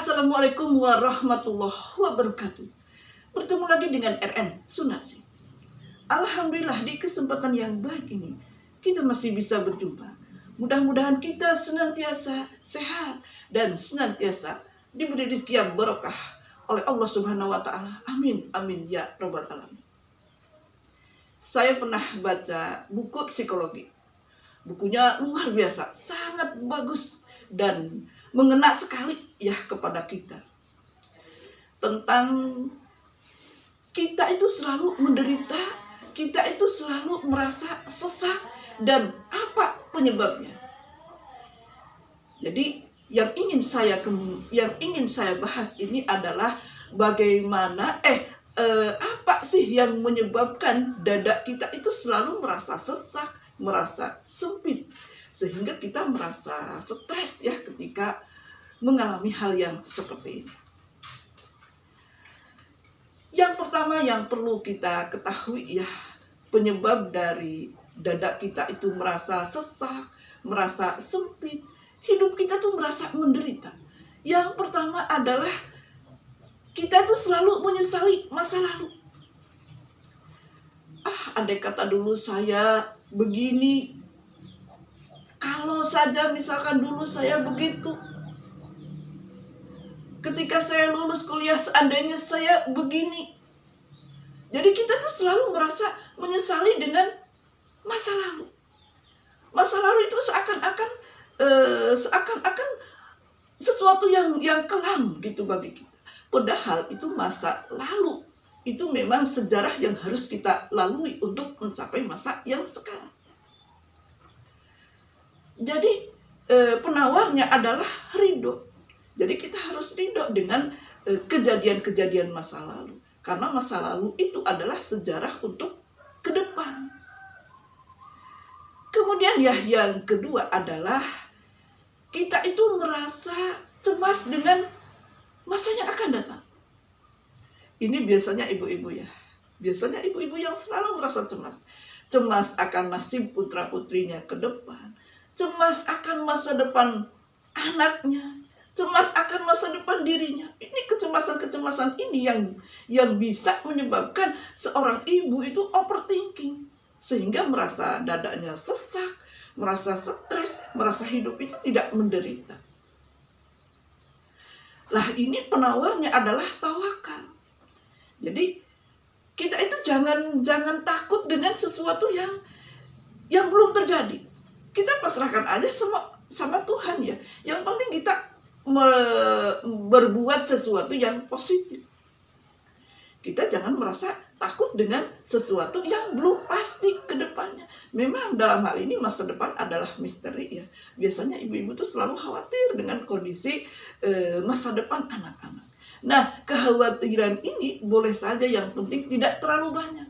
Assalamualaikum warahmatullahi wabarakatuh. Bertemu lagi dengan RN Sunarsi. Alhamdulillah di kesempatan yang baik ini kita masih bisa berjumpa. Mudah-mudahan kita senantiasa sehat dan senantiasa diberi rezeki yang barokah oleh Allah Subhanahu wa taala. Amin amin ya rabbal alamin. Saya pernah baca buku psikologi. Bukunya luar biasa, sangat bagus dan mengena sekali ya kepada kita. Tentang kita itu selalu menderita, kita itu selalu merasa sesak dan apa penyebabnya. Jadi yang ingin saya bahas ini adalah bagaimana apa sih yang menyebabkan dada kita itu selalu merasa sesak, merasa sempit, sehingga kita merasa stres ya ketika mengalami hal yang seperti ini. Yang pertama yang perlu kita ketahui ya, penyebab dari dada kita itu merasa sesak, merasa sempit, hidup kita tuh merasa menderita. Yang pertama adalah kita tuh selalu menyesali masa lalu. Andai kata dulu saya begini, kalau saja misalkan dulu saya begitu, ketika saya lulus kuliah seandainya saya begini. Jadi kita tuh selalu merasa menyesali dengan masa lalu. Masa lalu itu seakan-akan sesuatu yang kelam gitu bagi kita. Padahal itu masa lalu. Itu memang sejarah yang harus kita lalui untuk mencapai masa yang sekarang. Jadi penawarnya adalah ridho. Jadi kita harus ridho dengan kejadian-kejadian masa lalu. Karena masa lalu itu adalah sejarah untuk ke depan. Kemudian ya yang kedua adalah kita itu merasa cemas dengan masa yang akan datang. Ini biasanya ibu-ibu ya. Biasanya ibu-ibu yang selalu merasa cemas. Cemas akan nasib putra-putrinya ke depan. Cemas akan masa depan anaknya. Cemas akan masa depan dirinya. Ini kecemasan-kecemasan ini yang bisa menyebabkan seorang ibu itu overthinking. Sehingga merasa dadanya sesak, merasa stres, merasa hidup itu tidak menderita. Lah ini penawarnya adalah tawakal. Jadi kita itu jangan takut dengan sesuatu yang belum terjadi. Kita pasrahkan aja sama Tuhan ya. Yang penting kita berbuat sesuatu yang positif. Kita jangan merasa takut dengan sesuatu yang belum pasti ke depannya. Memang dalam hal ini masa depan adalah misteri ya. Biasanya ibu-ibu tuh selalu khawatir dengan kondisi masa depan anak-anak. Nah, kekhawatiran ini boleh saja, yang penting tidak terlalu banyak.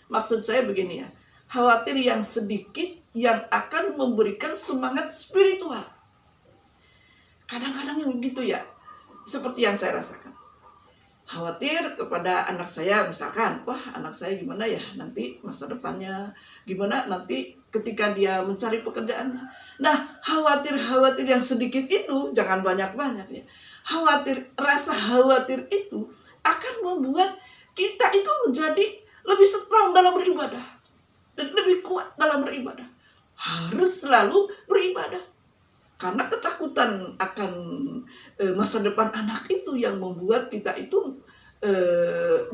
Maksud saya begini ya, khawatir yang sedikit yang akan memberikan semangat spiritual. Kadang-kadang begitu ya, seperti yang saya rasakan. Khawatir kepada anak saya, misalkan, wah anak saya gimana ya nanti masa depannya, gimana nanti ketika dia mencari pekerjaannya. Nah, khawatir yang sedikit itu jangan banyak-banyak ya. Rasa khawatir itu akan membuat kita itu menjadi lebih strong dalam beribadah dan lebih kuat dalam beribadah. Harus selalu beribadah. Karena ketakutan akan masa depan anak itu yang membuat kita itu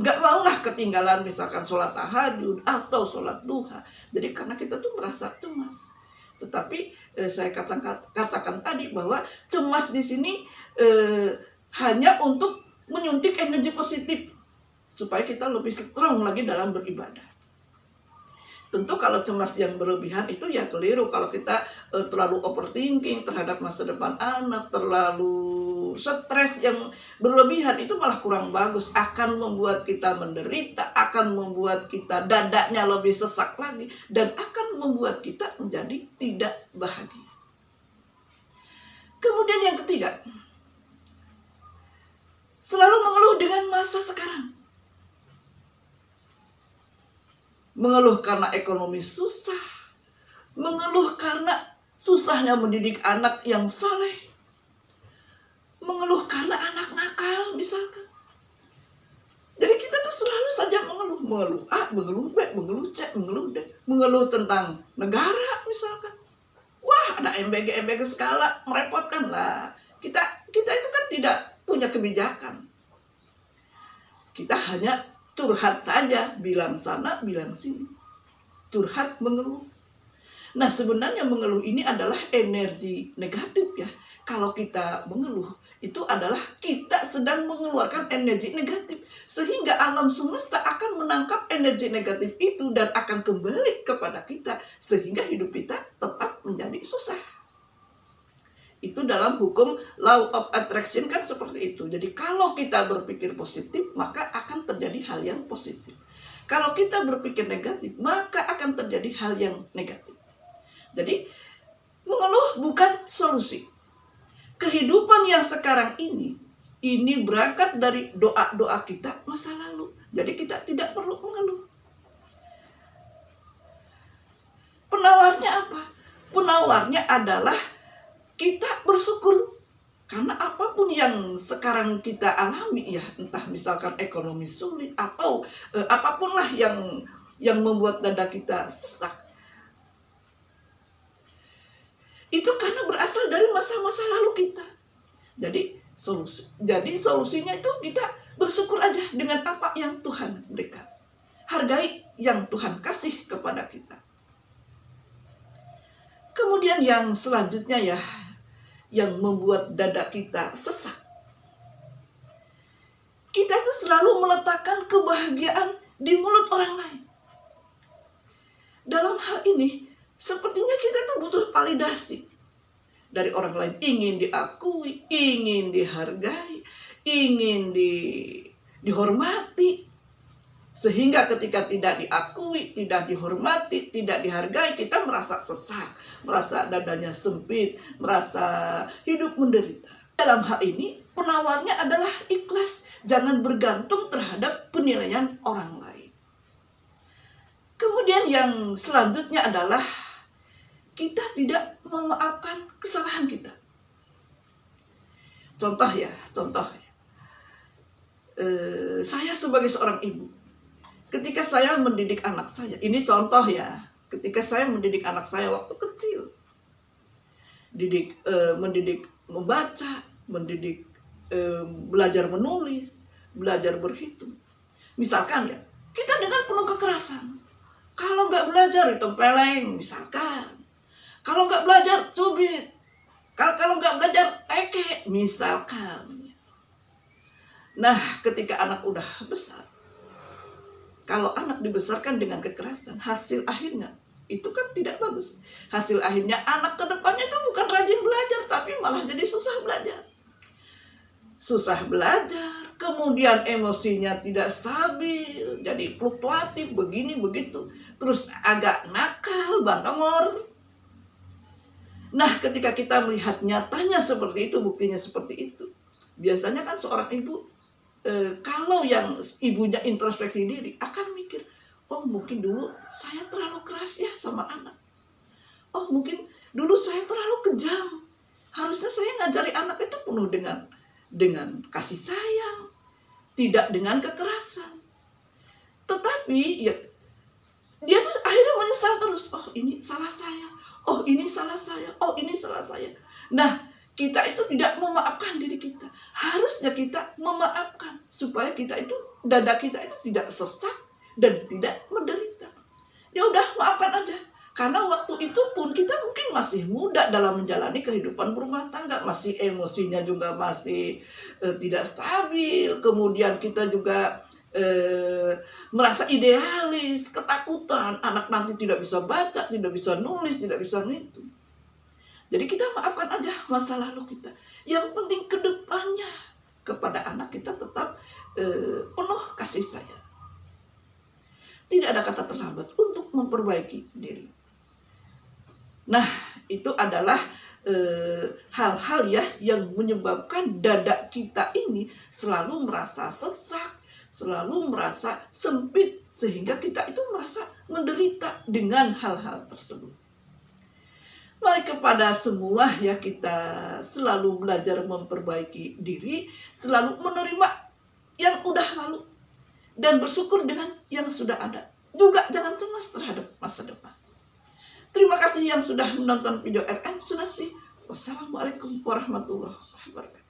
nggak maulah ketinggalan misalkan sholat tahajud atau sholat duha. Jadi karena kita tuh merasa cemas. Tetapi saya katakan tadi bahwa cemas di sini hanya untuk menyuntik energi positif supaya kita lebih strong lagi dalam beribadah. Tentu kalau cemas yang berlebihan itu ya keliru. Kalau kita terlalu overthinking terhadap masa depan anak, terlalu stres yang berlebihan, itu malah kurang bagus. Akan membuat kita menderita, akan membuat kita dadanya lebih sesak lagi, dan akan membuat kita menjadi tidak bahagia. Kemudian yang ketiga, selalu mengeluh dengan masa sekarang. Mengeluh karena ekonomi susah, mengeluh karena susahnya mendidik anak yang saleh, mengeluh karena anak mengeluh A, mengeluh B, mengeluh C, mengeluh D, mengeluh tentang negara misalkan. Wah, ada MBG skala, merepotkan lah. Kita itu kan tidak punya kebijakan. Kita hanya curhat saja, bilang sana, bilang sini. Curhat, mengeluh. Nah, sebenarnya mengeluh ini adalah energi negatif ya. Kalau kita mengeluh, itu adalah kita sedang mengeluarkan energi negatif. Sehingga alam semesta akan menangkap energi negatif itu dan akan kembali kepada kita. Sehingga hidup kita tetap menjadi susah. Itu dalam hukum law of attraction kan seperti itu. Jadi kalau kita berpikir positif, maka akan terjadi hal yang positif. Kalau kita berpikir negatif, maka akan terjadi hal yang negatif. Jadi mengeluh bukan solusi. Kehidupan yang sekarang ini berangkat dari doa-doa kita masa lalu. Jadi kita tidak perlu mengeluh. Penawarnya apa? Penawarnya adalah kita bersyukur. Karena apapun yang sekarang kita alami ya, entah misalkan ekonomi sulit atau apapun lah yang membuat dada kita sesak. Itu karena berasal dari masa-masa lalu kita. Jadi solusinya itu kita bersyukur aja dengan apa yang Tuhan berikan. Hargai yang Tuhan kasih kepada kita. Kemudian yang selanjutnya ya, yang membuat dada kita sesak. Kita itu selalu meletakkan kebahagiaan di mulut orang lain. Dalam hal ini, sepertinya kita tuh butuh validasi dari orang lain. Ingin diakui, ingin dihargai, ingin dihormati. Sehingga ketika tidak diakui, tidak dihormati, tidak dihargai, kita merasa sesak, merasa dadanya sempit, merasa hidup menderita. Dalam hal ini, penawarnya adalah ikhlas. Jangan bergantung terhadap penilaian orang lain. Kemudian yang selanjutnya adalah kita tidak memaafkan kesalahan kita. Contoh ya. Saya sebagai seorang ibu, ketika saya mendidik anak saya, ini contoh ya, ketika saya mendidik anak saya waktu kecil, mendidik membaca, mendidik belajar menulis, belajar berhitung. Misalkan ya, kita dengan penuh kekerasan. Kalau nggak belajar itu peleng, misalkan. Kalau nggak belajar cubit, kalau nggak belajar teke, misalkan. Nah, ketika anak udah besar, kalau anak dibesarkan dengan kekerasan, hasil akhirnya itu kan tidak bagus. Hasil akhirnya anak kedepannya itu bukan rajin belajar, tapi malah jadi susah belajar. Susah belajar, kemudian emosinya tidak stabil, jadi fluktuatif, begini begitu. Terus agak nakal, bantengor. Nah, ketika kita melihat nyatanya seperti itu, buktinya seperti itu. Biasanya kan seorang ibu, kalau yang ibunya introspeksi diri, akan mikir, oh mungkin dulu saya terlalu keras ya sama anak. Oh mungkin dulu saya terlalu kejam. Harusnya saya ngajari anak itu penuh dengan kasih sayang, tidak dengan kekerasan. Tetapi ya, dia tuh akhirnya menyesal terus. Oh ini salah saya. Oh ini salah saya. Oh ini salah saya. Nah, kita itu tidak memaafkan diri kita. Harusnya kita memaafkan supaya kita itu, dada kita itu tidak sesak dan tidak menderita. Ya udah, maafkan aja. Karena waktu itu pun kita mungkin masih muda dalam menjalani kehidupan berumah tangga, masih emosinya juga masih tidak stabil. Kemudian kita juga merasa idealis, ketakutan anak nanti tidak bisa baca, tidak bisa nulis, tidak bisa ngitung. Jadi kita maafkan aja masa lalu kita. Yang penting ke depannya kepada anak kita tetap penuh kasih sayang. Tidak ada kata terlambat untuk memperbaiki diri. Nah, itu adalah hal-hal ya yang menyebabkan dada kita ini selalu merasa sesak, selalu merasa sempit, sehingga kita itu merasa menderita dengan hal-hal tersebut. Mari kepada semua ya, kita selalu belajar memperbaiki diri, selalu menerima yang udah lalu. dan bersyukur dengan yang sudah ada. Juga jangan cemas terhadap masa depan. Terima kasih yang sudah menonton video RN Sunarsi. Wassalamualaikum warahmatullahi wabarakatuh.